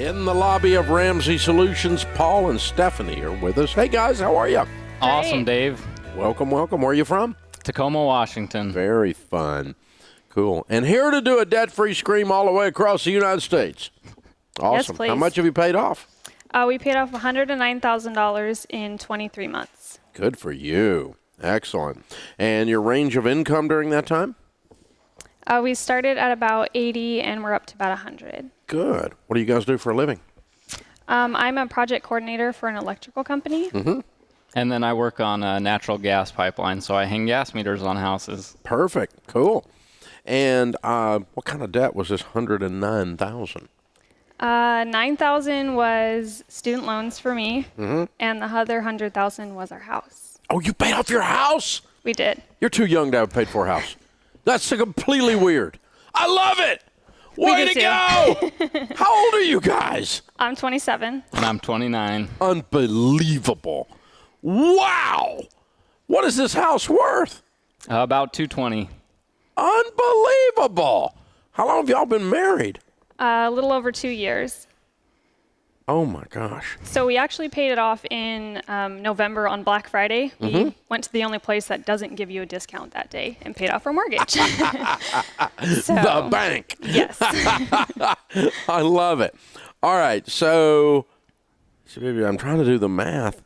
In the lobby of Ramsey Solutions, Paul and Stephanie are with us. Hey, guys, how are you? Awesome, Dave. Welcome, welcome. Where are you from? Tacoma, Washington. Very fun. Cool. And here to do a debt-free scream all the way across the United States. Awesome. Yes, please. How much have you paid off? We paid off $109,000 in 23 months. Good for you. Excellent. And your range of income during that time? We started at about 80 and we're up to about 100. Good. What do you guys do for a living? I'm a project coordinator for an electrical company. Mm-hmm. And then I work on a natural gas pipeline, so I hang gas meters on houses. Perfect. Cool. And what kind of debt was this $109,000? 9,000 was student loans for me, and the other 100,000 was our house. Oh, you paid off your house? We did. You're too young to have paid for a house. That's completely weird. I love it. Way to go. How old are you guys? I'm 27. And I'm 29. Unbelievable. Wow. What is this house worth? About 220. Unbelievable. How long have y'all been married? A little over 2 years. Oh, my gosh. So we actually paid it off in November on Black Friday. We went to the only place that doesn't give you a discount that day and paid off our mortgage. The bank. Yes. I love it. All right. So baby, I'm trying to do the math.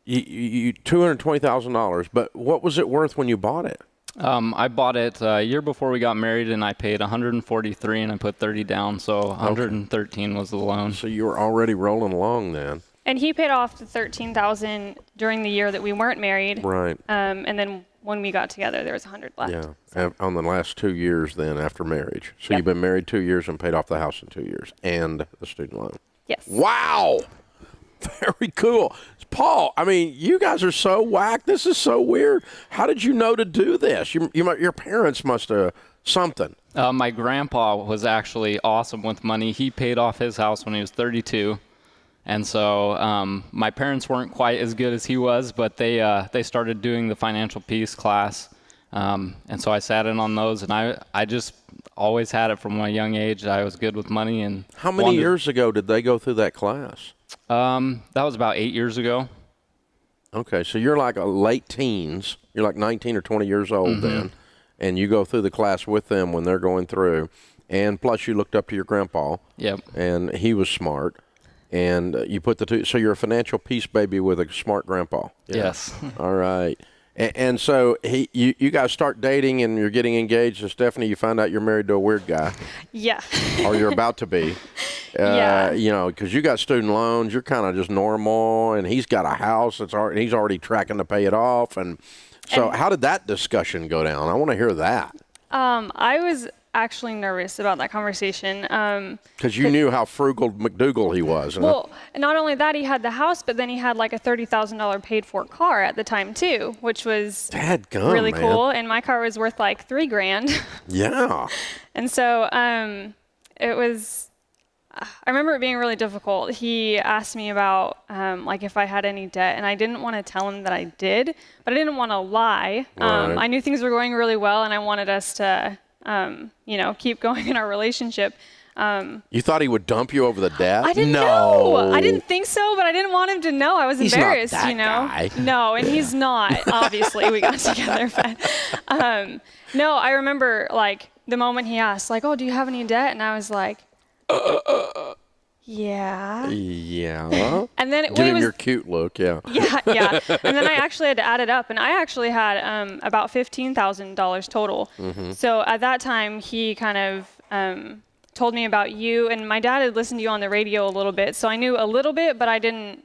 You $220,000, but what was it worth when you bought it? I bought it a year before we got married, and I paid $143, and I put 30 down, so 113 was the loan. So you were already rolling along then. And he paid off the $13,000 during the year that we weren't married. Right. And then when we got together, there was 100 left. Yeah. So. On the last 2 years then after marriage. So Yep. you've been married 2 years and paid off the house in 2 years and the student loan. Yes. Wow. Very cool. Paul, I mean, you guys are so whack. This is so weird. How did you know to do this? Your parents must have something. My grandpa was actually awesome with money. He paid off his house when he was 32. And so my parents weren't quite as good as he was, but they started doing the financial peace class. And so I sat in on those, and I just always had it from a young age. I was good with money. And how many years ago did they go through that class? That was about 8 years ago. Okay, so you're like a late teens. You're like 19 or 20 years old then, and you go through the class with them when they're going through. And plus you looked up to your grandpa. Yep. And he was smart. And you put the two, so you're a financial peace baby with a smart grandpa. Yeah. Yes. All right. And so you guys start dating and you're getting engaged, and Stephanie, you find out you're married to a weird guy. Yeah. Or you're about to be. Yeah. You know, because you got student loans, you're kind of just normal, and he's got a house that's already, he's already tracking to pay it off. And so how did that discussion go down? I want to hear that. I was actually nervous about that conversation. Because you knew how frugal McDougal he was. Well, not only that, he had the house, but then he had like a $30,000 paid for car at the time too, which was really cool. And my car was worth like $3,000. Yeah. And so it was, I remember it being really difficult. He asked me about like if I had any debt, and I didn't want to tell him that I did, but I didn't want to lie. Right. I knew things were going really well, and I wanted us to keep going in our relationship. You thought he would dump you over the debt? I didn't know. I didn't think so, but I didn't want him to know. I was embarrassed, not that guy. No, and he's not. Obviously, we got together, but no, I remember like the moment he asked, like, "Oh, do you have any debt?" And I was like, yeah. Yeah. And then give him your cute look, yeah. Yeah. And then I actually had to add it up, and I actually had about $15,000 total. So at that time, he kind of told me about you, and my dad had listened to you on the radio a little bit, so I knew a little bit, but I didn't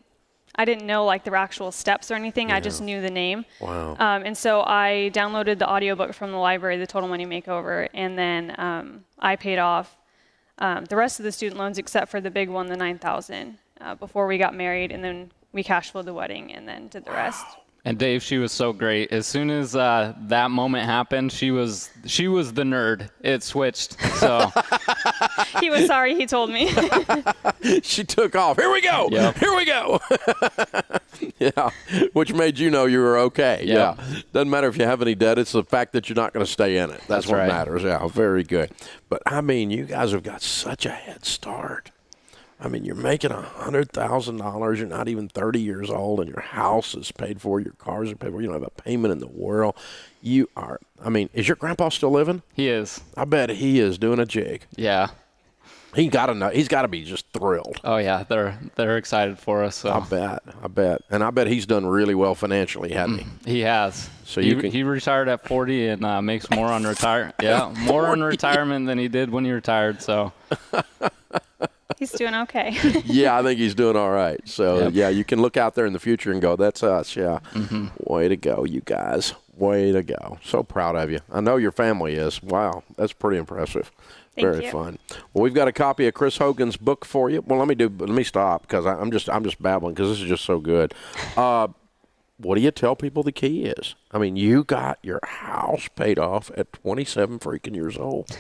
know like the actual steps or anything. Yeah. I just knew the name. Wow. And so I downloaded the audiobook from the library, The Total Money Makeover, and then I paid off the rest of the student loans except for the big one, the $9,000, before we got married, and then we cash flowed the wedding and then did the rest. And Dave, she was so great. As soon as that moment happened, she was the nerd. It switched. So he was sorry. He told me. She took off. Here we go. Yep. Here we go. Yeah, which made you know you were okay. Yep. Yeah, doesn't matter if you have any debt. It's the fact that you're not going to stay in it. That's what matters. Yeah, very good. But I mean, you guys have got such a head start. I mean, you're making $100,000. You're not even 30 years old, and your house is paid for. Your cars are paid for. You don't have a payment in the world. You are. I mean, is your grandpa still living? He is. I bet he is doing a jig. Yeah. He got to know. He's got to be just thrilled. Oh yeah, they're excited for us. So. I bet, and I bet he's done really well financially, hasn't he? He has. So he retired at 40 and makes more on retire. Yeah, more on retirement than he did when he retired. So. He's doing okay. Yeah, I think he's doing all right. So, yeah, you can look out there in the future and go, that's us, yeah. Way to go, you guys. Way to go. So proud of you. I know your family is. Wow, that's pretty impressive. Very fun. Well, we've got a copy of Chris Hogan's book for you. Well, let me stop because I'm just babbling because this is just so good. What do you tell people the key is? I mean, you got your house paid off at 27 freaking years old.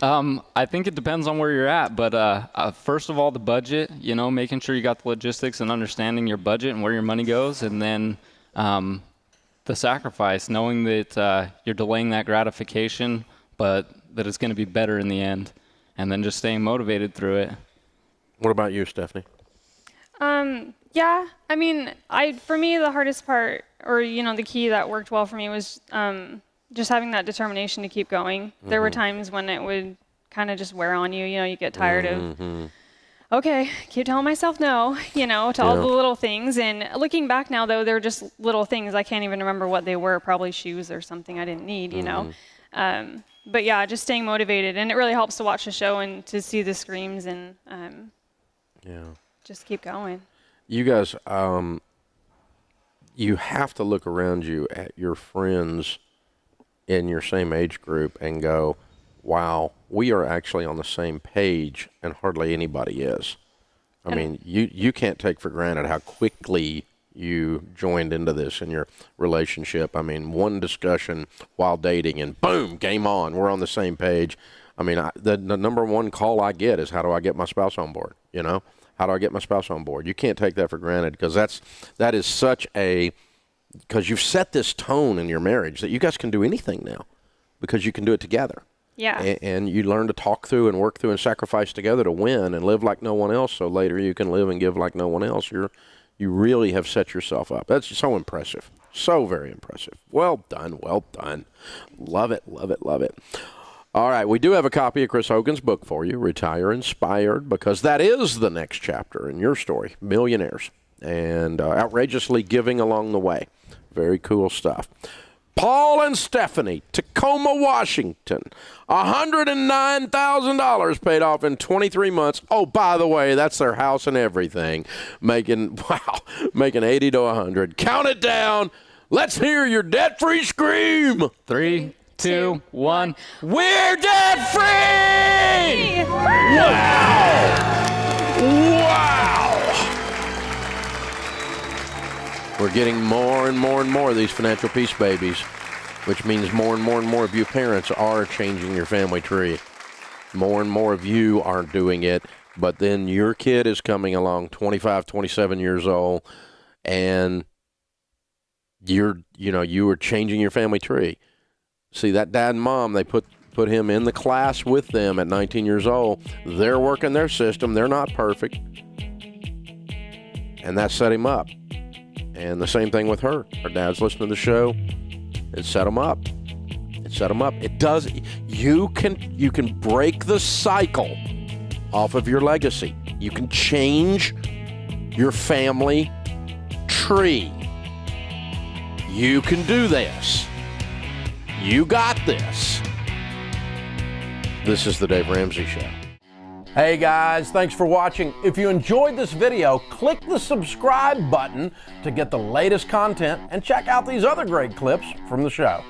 I think it depends on where you're at, but first of all, the budget, making sure you got the logistics and understanding your budget and where your money goes, and then the sacrifice, knowing that you're delaying that gratification, but that it's going to be better in the end, and then just staying motivated through it. What about you, Stephanie? Yeah, I mean, for me, the hardest part, or, the key that worked well for me was just having that determination to keep going. There were times when it would kind of just wear on you. You get tired of, okay, keep telling myself no, to all the little things. And looking back now, though, they're just little things. I can't even remember what they were, probably shoes or something I didn't need, But yeah, just staying motivated. And it really helps to watch the show and to see the screams and just keep going. You guys, you have to look around you at your friends in your same age group and go, wow, we are actually on the same page, and hardly anybody is. I mean, you can't take for granted how quickly you joined into this in your relationship. I mean, one discussion while dating and boom, game on. We're on the same page. I mean, the number one call I get is, how do I get my spouse on board? How do I get my spouse on board? You can't take that for granted because that is such a, because you've set this tone in your marriage that you guys can do anything now because you can do it together. Yeah. And you learn to talk through and work through and sacrifice together to win and live like no one else, so later you can live and give like no one else. You really have set yourself up. That's so impressive. So very impressive. Well done. Well done. Love it. Love it. Love it. All right. We do have a copy of Chris Hogan's book for you, Retire Inspired, because that is the next chapter in your story, millionaires, and outrageously giving along the way. Very cool stuff. Paul and Stephanie, Tacoma, Washington, $109,000 paid off in 23 months. Oh, by the way, that's their house and everything, making 80 to 100. Count it down. Let's hear your debt-free scream. 3, 2, 1. We're debt-free! Wow! Wow! We're getting more and more and more of these financial peace babies, which means more and more of you parents are changing your family tree. More and more of you aren't doing it, but then your kid is coming along, 25, 27 years old, and you are changing your family tree. See, that dad and mom, they put him in the class with them at 19 years old. They're working their system. They're not perfect. And that set him up. And the same thing with her. Her dad's listening to the show. It set him up. It set him up. It does. You can break the cycle off of your legacy. You can change your family tree. You can do this. You got this. This is the Dave Ramsey Show. Hey guys, thanks for watching. If you enjoyed this video, click the subscribe button to get the latest content and check out these other great clips from the show.